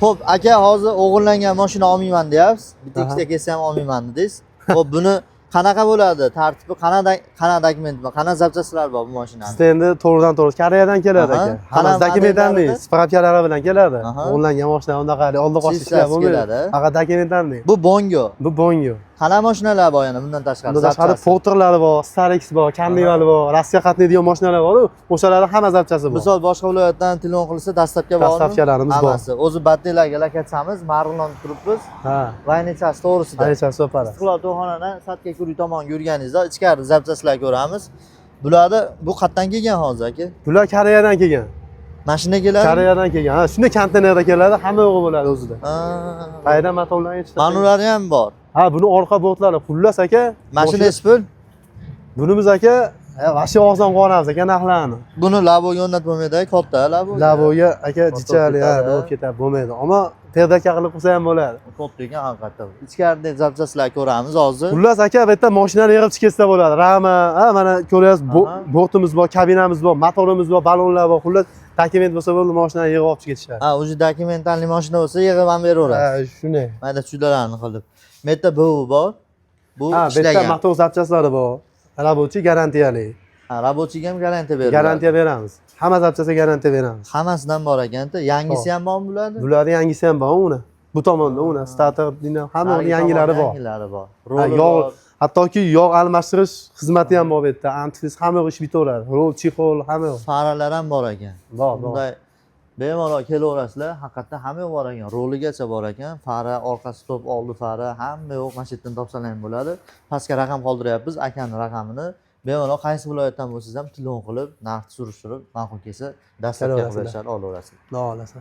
Xo'p, aka hozir o'g'irlangan mashina olmayman deyapsiz. Bitta ikkita kelsa ham olmayman dedingiz. Xo'p, buni qanaqa bo'ladi? Tartibi qana dokument bor, qana zapchasilar bor bu mashinani? Stendi to'g'ridan to'g'ri Koreyadan keladi aka. Hammasi dokumentlarni, spravkalari bilan keladi. O'g'irlangan mashina unaqa oldi qochish ishlar bo'lmaydi. Faqat dokumentlarni. Bu Bongo. Bu Bongo. Qana mashinalar bor yana bundan tashqari? Bundan tashqari Fortrlari bor, Starix bor, Carnival bor, Rossiya qatnaydigan mashinalar bor. O'shalarning hamma zapchasi bor. Misol boshqa viloyatdan telefon qilsa, dastlabki bormi? Dastlabkilarimiz bor. Hammasi. O'zi battelarga lakatsamiz, Marg'ilonda turibmiz. Ha. Vaynechasi to'g'risida. Vaynechasi opara. Istiqlol to'g'onadan Satkakuri tomonga yurganingizda ichkari zapchasilar ko'ramiz. Bularda bu qayerdan kelgan hozir aka? Bular Koreyadan kelgan. Mashina keladi? Koreyadan kelgan. Ha, shunday konteynerda keladi, hamma yo'g'i bo'ladi o'zida. Qayerdan motorlarni yetishtiradi? Manulari ham bor. Ha, buni orqa bortlari xullas aka. Mashina pul. Bunimiz aka, vashi og'zdan qonamiz aka narxlarni. Buni laboga o'rnatib bo'lmaydi, katta labo. Laboga aka jichali, ha, nima ketadi bo'lmaydi. Ammo perdaka qilib qo'ysa ham bo'ladi. Katta ekan haqiqatdan. Ichkaridagi zapchasilar ko'ramiz hozir. Xullas aka, bu yerda mashinani yig'ib chiqsa bo'ladi. Rama, ha, mana ko'ryapsiz, bortimiz bor, kabinamiz bor, motorimiz bor, balonlar bor. Xullas dokument bo'lsa bo'ldi, mashinani yig'ib olib ketishadi. Ha, o'zi dokumentalniy mashina bo'lsa yig'ib ham beraveradi. Ha, shunday. Mayda chudalarni qilib. Bu yerda bu bor. Bu ishlagan. Ha, bu yerda motor zapchasilari bor. Rabochiy garantiyali. Ha, rabochiga ham garantiya beramiz. Garantiya beramiz. Hamma zapchasiga garantiya beramiz. Hammasidan bor ekan-da. Yangisi ham bormi bularni? Bularning yangisi ham bor, uni. Bu tomonda uni starter dinam hamma yangilari bor. Yangilari bor. Yog', hattoki yog' almashtirish xizmati ham bor bu yerda. Antifriz hamma ish bitaveradi. Rol, chexol, hamma. Faralar ham bor ekan. Bor. Bunday bemalol kelaverasizlar. Haqiqatdan hamma bor ekan. Roligacha bor ekan. Fara, orqa stop, oldi fara, hamma yo'q mana shu yerdan topsalar ham bo'ladi. Pastga raqam qoldiryapmiz, akani raqamini. Bemalol qaysi viloyatdan bo'lsangiz ham telefon qilib, narxni surishtirib, ma'qul kelsa dastlabki berishlar olaverasiz. Xudo xolasa.